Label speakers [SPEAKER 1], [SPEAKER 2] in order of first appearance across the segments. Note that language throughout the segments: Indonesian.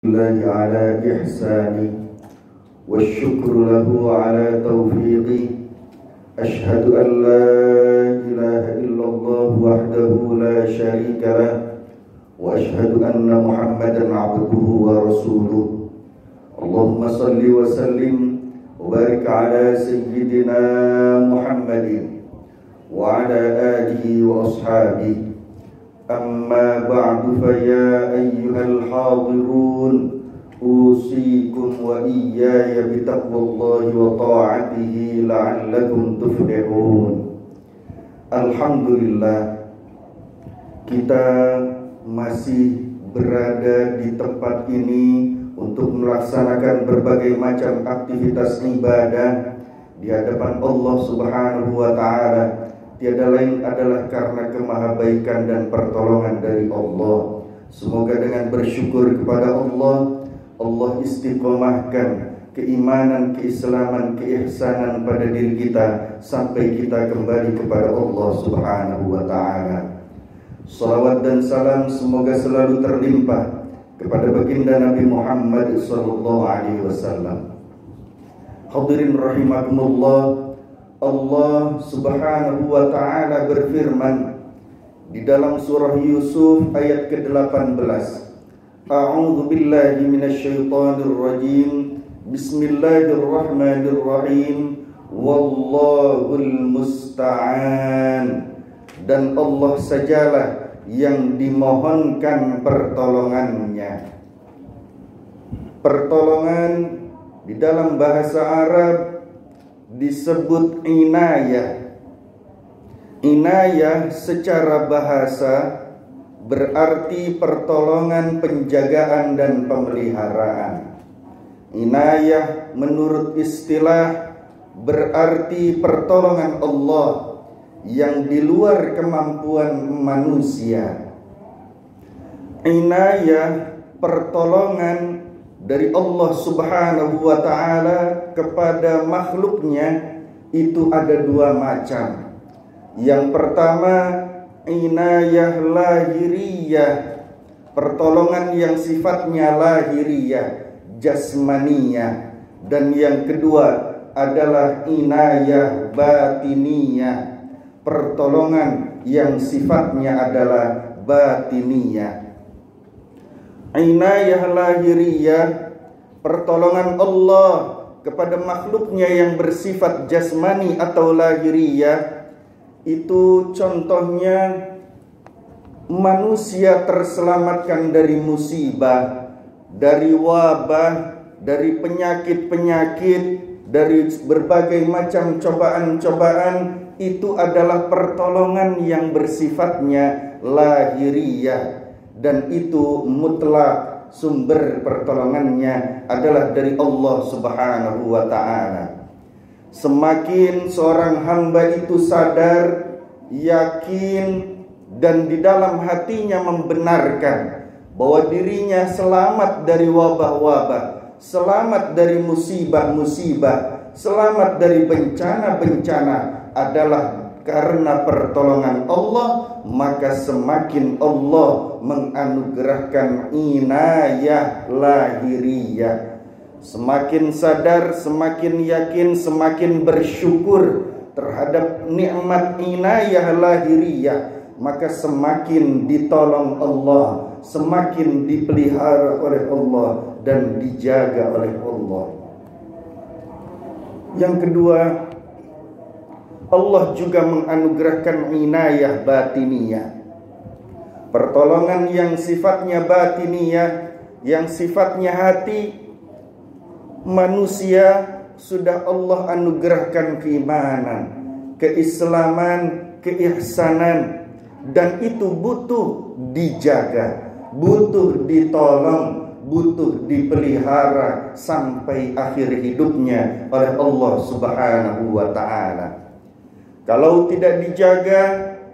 [SPEAKER 1] الله على إحسانه والشكر له على توفيقه أشهد أن لا إله إلا الله وحده لا شريك له وأشهد أن محمدا عبده ورسوله اللهم صل وسلم وبارك على سيدنا محمد وعلى آله وأصحابه أما بعد فيا أيها الحاضرون أوصيكم وإياي بتقوى الله وطاعته لعلكم تفلحون. Alhamdulillah, kita masih berada di tempat ini untuk melaksanakan berbagai macam aktivitas ibadah di hadapan Allah Subhanahu wa Ta'ala. Tiada lain adalah karena kemahabaikan dan pertolongan dari Allah. Semoga dengan bersyukur kepada Allah, Allah istiqomahkan keimanan, keislaman, keihsanan pada diri kita sampai kita kembali kepada Allah Subhanahu wa Ta'ala. Salawat dan salam semoga selalu terlimpah kepada baginda Nabi Muhammad sallallahu alaihi wasallam. Hadirin rahimakumullah, Allah Subhanahu wa Ta'ala berfirman di dalam surah Yusuf ayat ke-18. A'udzu billahi minasyaitonir rajim. Bismillahirrahmanirrahim. Wallahul musta'an. Dan Allah sajalah yang dimohonkan pertolongannya. Pertolongan di dalam bahasa Arab disebut inayah. Inayah secara bahasa berarti pertolongan, penjagaan dan pemeliharaan. Inayah menurut istilah berarti pertolongan Allah yang di luar kemampuan manusia. Inayah pertolongan dari Allah Subhanahu wa Ta'ala kepada makhluknya itu ada dua macam. Yang pertama, inayah lahiriyah, pertolongan yang sifatnya lahiriyah, jasmaniyah. Dan yang kedua adalah inayah batiniyah, pertolongan yang sifatnya adalah batiniyah. Inayah lahiriyah, pertolongan Allah kepada makhluknya yang bersifat jasmani atau lahiriyah, itu contohnya manusia terselamatkan dari musibah, dari wabah, dari penyakit-penyakit, dari berbagai macam cobaan-cobaan. Itu adalah pertolongan yang bersifatnya lahiriyah. Dan itu mutlak, sumber pertolongannya adalah dari Allah Subhanahu wa Ta'ala. Semakin seorang hamba itu sadar, yakin, dan di dalam hatinya membenarkan bahwa dirinya selamat dari wabah-wabah, selamat dari musibah-musibah, selamat dari bencana-bencana adalah karena pertolongan Allah, maka semakin Allah menganugerahkan inayah lahiriyah. Semakin sadar, semakin yakin, semakin bersyukur terhadap nikmat inayah lahiriyah, maka semakin ditolong Allah, semakin dipelihara oleh Allah dan dijaga oleh Allah. Yang kedua, Allah juga menganugerahkan inayah batiniyah, pertolongan yang sifatnya batiniyah, yang sifatnya hati. Manusia sudah Allah anugerahkan keimanan, keislaman, keihsanan, dan itu butuh dijaga, butuh ditolong, butuh dipelihara sampai akhir hidupnya oleh Allah Subhanahu wa Ta'ala. Kalau tidak dijaga,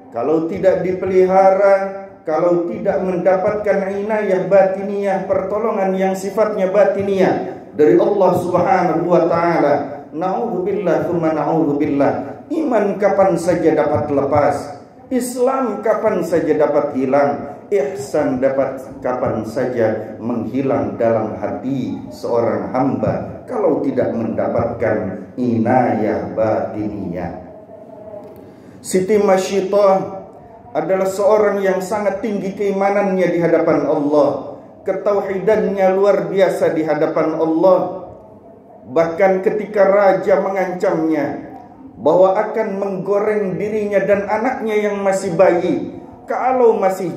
[SPEAKER 1] kalau tidak dipelihara, kalau tidak mendapatkan inayah batiniyah, pertolongan yang sifatnya batiniyah dari Allah Subhanahu wa Ta'ala, na'udzubillah tsumma na'udzubillah, iman kapan saja dapat lepas, Islam kapan saja dapat hilang, ihsan dapat kapan saja menghilang dalam hati seorang hamba kalau tidak mendapatkan inayah batiniyah. Siti Masyidah adalah seorang yang sangat tinggi keimanannya di hadapan Allah, ketauhidannya luar biasa di hadapan Allah. Bahkan ketika raja mengancamnya bahwa akan menggoreng dirinya dan anaknya yang masih bayi kalau masih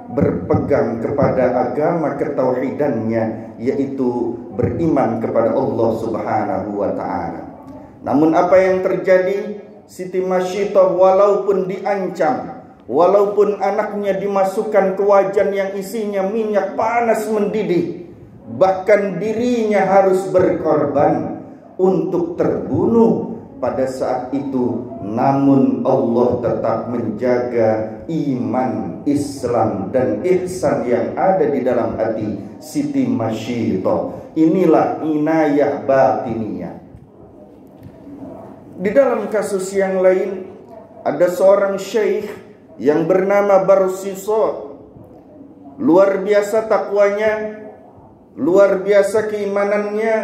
[SPEAKER 1] berpegang kepada agama ketauhidannya, yaitu beriman kepada Allah Subhanahu wa ta'ala. Namun apa yang terjadi? Siti Masyidah walaupun diancam, walaupun anaknya dimasukkan ke wajan yang isinya minyak panas mendidih, bahkan dirinya harus berkorban untuk terbunuh pada saat itu, namun Allah tetap menjaga iman, Islam dan ihsan yang ada di dalam hati Siti Masyidah. Inilah inayah batiniyah. Di dalam kasus yang lain ada seorang syekh yang bernama Barsiso. Luar biasa takwanya, luar biasa keimanannya,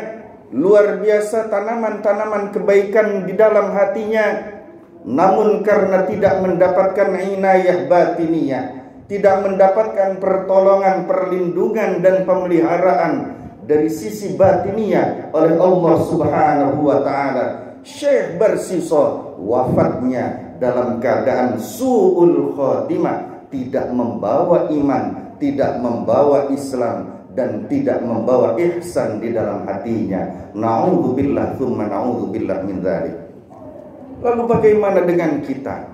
[SPEAKER 1] luar biasa tanaman-tanaman kebaikan di dalam hatinya. Namun karena tidak mendapatkan inayah batiniyah, tidak mendapatkan pertolongan, perlindungan dan pemeliharaan dari sisi batiniyah oleh Allah Subhanahu wa ta'ala, Syekh Barsiso wafatnya dalam keadaan su'ul khotimah, tidak membawa iman, tidak membawa Islam dan tidak membawa ihsan di dalam hatinya. Na'udzubillah tsumma na'udzubillah min dzalik. Lalu bagaimana dengan kita?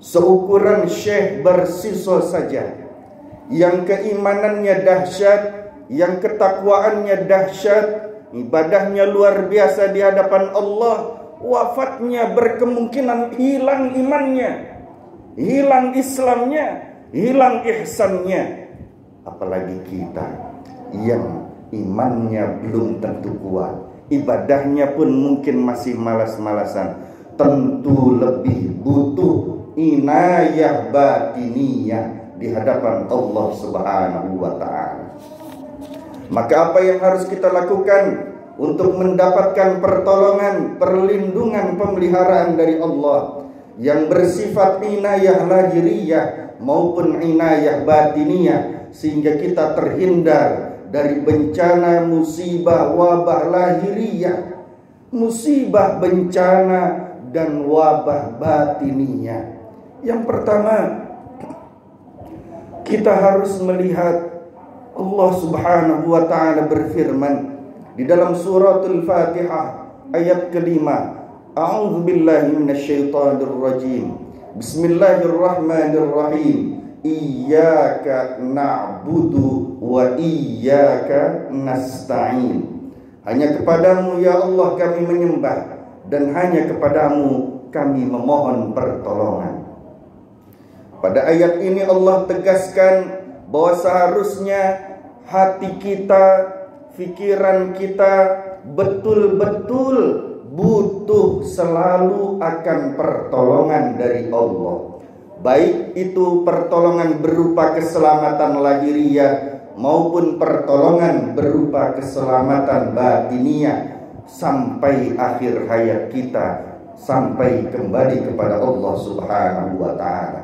[SPEAKER 1] Seukuran Syekh Barsiso saja yang keimanannya dahsyat, yang ketakwaannya dahsyat, ibadahnya luar biasa di hadapan Allah, wafatnya berkemungkinan hilang imannya, hilang Islamnya, hilang ihsannya. Apalagi kita yang imannya belum tentu kuat, ibadahnya pun mungkin masih malas-malasan, tentu lebih butuh inayah batiniyah di hadapan Allah Subhanahu wa ta'ala. Maka apa yang harus kita lakukan untuk mendapatkan pertolongan, perlindungan, pemeliharaan dari Allah yang bersifat inayah lahiriyah maupun inayah batiniyah, sehingga kita terhindar dari bencana, musibah, wabah lahiriyah, musibah, bencana dan wabah batiniyah. Yang pertama, kita harus melihat Allah Subhanahu wa ta'ala berfirman di dalam suratul Fatihah ayat kelima, A'udzu billahi minasyaitonir rajim. Bismillahirrahmanirrahim. Iyyaka na'budu wa iyyaka nasta'in. Hanya kepadamu ya Allah kami menyembah, dan hanya kepadamu kami memohon pertolongan. Pada ayat ini Allah tegaskan bahwa seharusnya hati kita, pikiran kita betul-betul butuh selalu akan pertolongan dari Allah. Baik itu pertolongan berupa keselamatan lahiriah maupun pertolongan berupa keselamatan batiniyah sampai akhir hayat kita, sampai kembali kepada Allah Subhanahu wa ta'ala.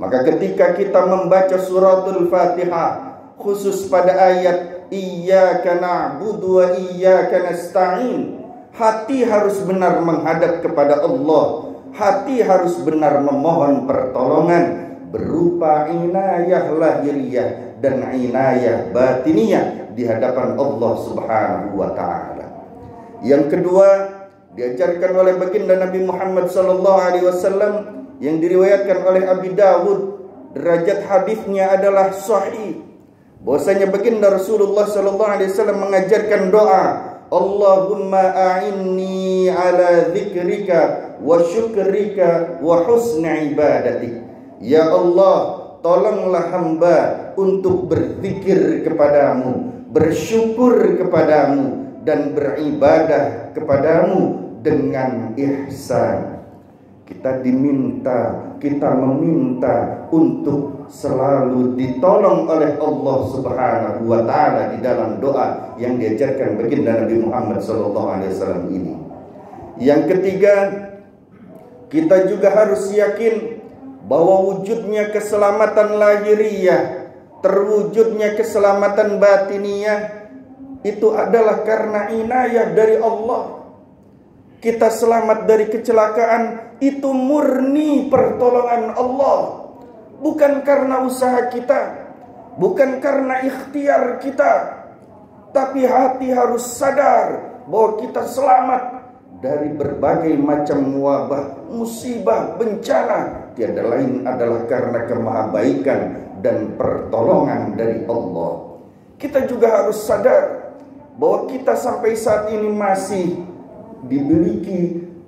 [SPEAKER 1] Maka ketika kita membaca suratul Fatihah, khusus pada ayat Iyyaka na'budu wa iyyaka nasta'in, hati harus benar menghadap kepada Allah, hati harus benar memohon pertolongan berupa inayah lahiriah dan inayah batiniyah di hadapan Allah Subhanahu wa ta'ala. Yang kedua, diajarkan oleh baginda Nabi Muhammad SAW yang diriwayatkan oleh Abi Dawud, derajat hadisnya adalah sahih, bahwasanya baginda Rasulullah SAW mengajarkan doa, Allahumma a'inni ala dzikrika wa syukrika wa husni ibadatik. Ya Allah, tolonglah hamba untuk berzikir kepadamu, bersyukur kepadamu, dan beribadah kepadamu dengan ihsan. Kita meminta untuk selalu ditolong oleh Allah Subhanahu wa taala di dalam doa yang diajarkan baginda Nabi Muhammad SAW ini. Yang ketiga, kita juga harus yakin bahwa wujudnya keselamatan lahiriah, terwujudnya keselamatan batiniyah itu adalah karena inayah dari Allah. Kita selamat dari kecelakaan itu murni pertolongan Allah, bukan karena usaha kita, bukan karena ikhtiar kita. Tapi hati harus sadar bahwa kita selamat dari berbagai macam wabah, musibah, bencana. Tiada lain adalah karena kemahabaikan dan pertolongan dari Allah. Kita juga harus sadar bahwa kita sampai saat ini masih diberi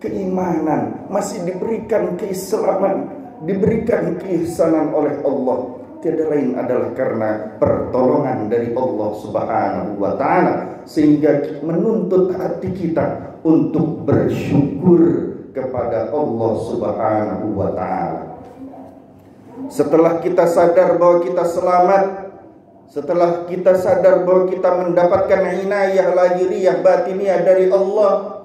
[SPEAKER 1] keimanan, masih diberikan keislaman, diberikan keihsanan oleh Allah. Tiada lain adalah karena pertolongan dari Allah Subhanahu wa taala, sehingga menuntut hati kita untuk bersyukur kepada Allah Subhanahu wa taala. Setelah kita sadar bahwa kita selamat, setelah kita sadar bahwa kita mendapatkan inayah lahiriah batiniyah dari Allah,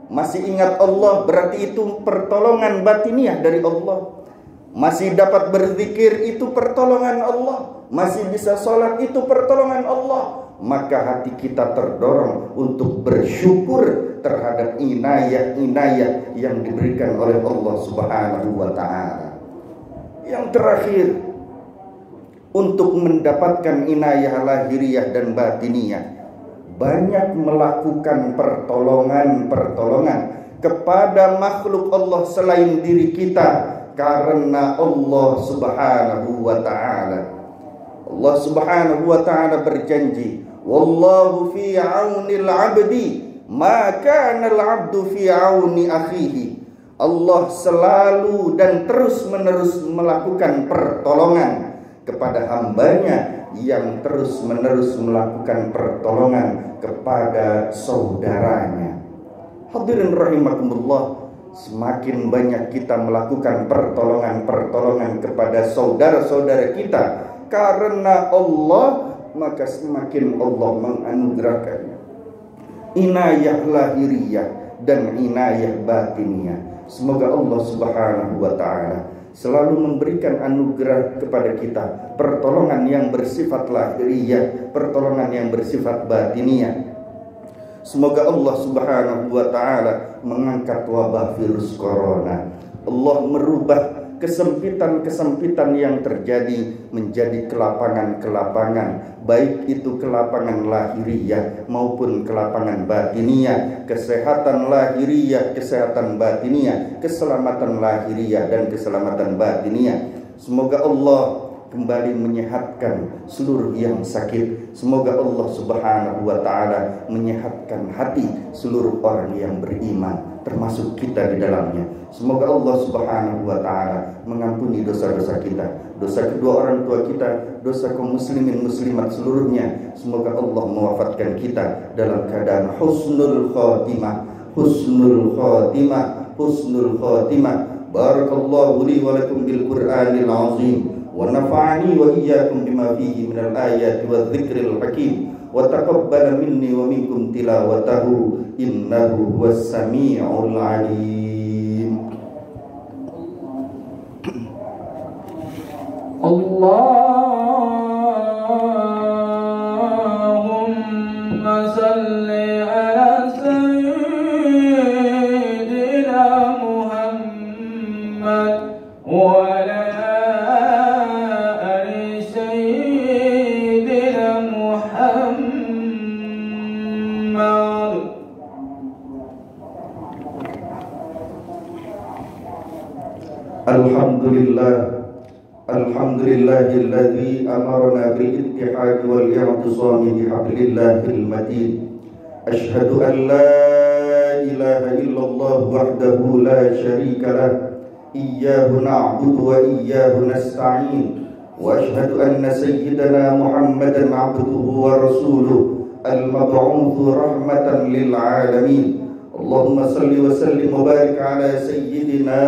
[SPEAKER 1] masih ingat Allah, berarti itu pertolongan batiniah dari Allah. Masih dapat berzikir, itu pertolongan Allah. Masih bisa sholat, itu pertolongan Allah. Maka hati kita terdorong untuk bersyukur terhadap inayah-inayah yang diberikan oleh Allah Subhanahu wa ta'ala. Yang terakhir, untuk mendapatkan inayah lahiriah dan batiniyah, banyak melakukan pertolongan kepada makhluk Allah selain diri kita, karena Allah Subhanahu wa ta'ala. Allah Subhanahu wa ta'ala berjanji, wallahu fi aunil abdi ma kana al-abdu fi auni akhihi. Allah selalu dan terus menerus melakukan pertolongan kepada hambanya yang terus menerus melakukan pertolongan kepada saudaranya. Hadirin rahimakumullah, semakin banyak kita melakukan pertolongan kepada saudara-saudara kita karena Allah, maka semakin Allah menganugerahkan inayah lahiriah dan inayah batiniyah. Semoga Allah Subhanahu wa ta'ala selalu memberikan anugerah kepada kita, pertolongan yang bersifat lahiriah, pertolongan yang bersifat batiniyah. Semoga Allah Subhanahu wa ta'ala mengangkat wabah virus corona. Allah merubah kesempitan-kesempitan yang terjadi menjadi kelapangan-kelapangan, baik itu kelapangan lahiriah maupun kelapangan batiniyah, kesehatan lahiriah, kesehatan batiniyah, keselamatan lahiriah dan keselamatan batiniyah. Semoga Allah kembali menyehatkan seluruh yang sakit. Semoga Allah Subhanahu wa ta'ala menyehatkan hati seluruh orang yang beriman, termasuk kita di dalamnya. Semoga Allah Subhanahu wa ta'ala mengampuni dosa-dosa kita, dosa kedua orang tua kita, dosa kaum muslimin muslimat seluruhnya. Semoga Allah mewafatkan kita dalam keadaan husnul khatimah, husnul khatimah, husnul khatimah. Barakallahu li wa lakum bil Qur'anil azim, wa nafa'ani wa iyyakum bima fihi minal ayati wadh-dhikril hakim, wa taqabbala minni wa minkum tilawatahu innahu huwas sami'ul alim.
[SPEAKER 2] Allahumma salli ala sayyidina Muhammad wa ala ali sayyidina Muhammad.
[SPEAKER 1] Alhamdulillah, alhamdulillahilladzi amarna bil ittihad wal i'tisam bi hablillahil matin. Ashhadu an la ilaha illallah wahdahu la syarika lah, iyyahu na'budu wa iyyahu nasta'in, wa ashhadu anna sayyidana Muhammadan 'abduhu wa rasuluhu al-mab'utsu rahmatan lil 'alamin. اللهم صل وسلم وبارك على سيدنا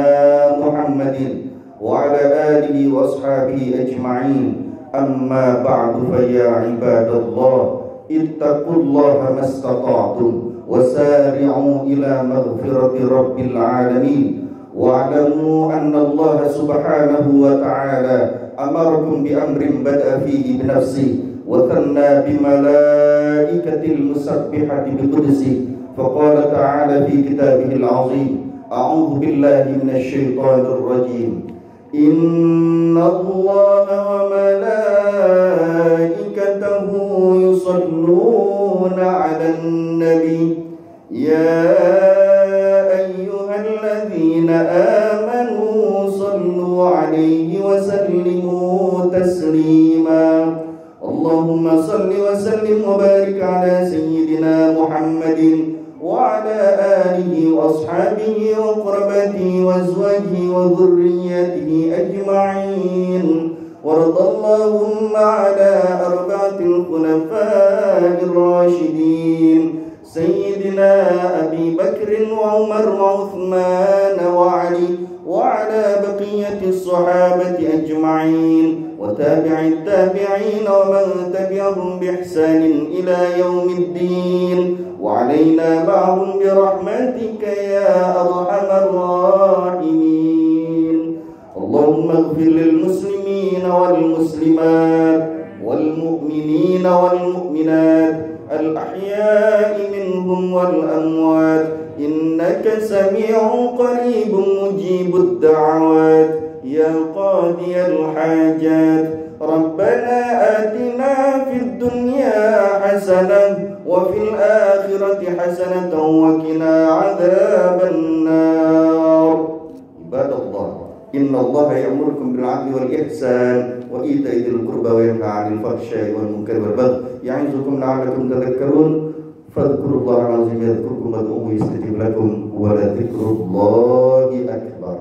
[SPEAKER 1] محمد وعلى آله وأصحابه أجمعين. أما بعد فيا عباد الله اتقوا الله ما استطعتم وسارعوا إلى مغفرة رب العالمين واعلموا أن الله سبحانه وتعالى أمركم بأمر بدأ فيه بنفسه وثنى بملائكة المسبحة بقدسه، فقال تعالى في كتابه العظيم: أعوذ بالله من الشيطان الرجيم. إن الله وملائكته يصلون على النبي يا أيها الذين آمنوا صلوا عليه وسلموا تسليما. اللهم صل وسلم وبارك على سيدنا محمد وعلى آله وأصحابه وقربته وأزواجه وذريته أجمعين، وارض اللهم على أربعة الخلفاء الراشدين سيدنا أبي بكر وعمر وعثمان وعلي وعلى بقية الصحابة أجمعين وتابع التابعين ومن تبعهم بإحسان إلى يوم الدين، وعلينا معهم برحمتك يا أرحم الراحمين. اللهم اغفر للمسلمين والمسلمات والمؤمنين والمؤمنات الأحياء منهم والأموات، إنك سميع قريب مجيب الدعوات يا قاضي الحاجات. ربنا آتنا في الدنيا حسنة وفي الآخرة حسنة وقنا عذاب النار. عباد الله إن الله يأمركم بالعدل والإحسان وإيتاء ذي القربى وينهى عن الفحشاء والمنكر والبغي يعظكم لعلكم تذكرون. فاذكروا الله العظيم يذكركم وادعوه يستجب لكم ولذكر الله أكبر.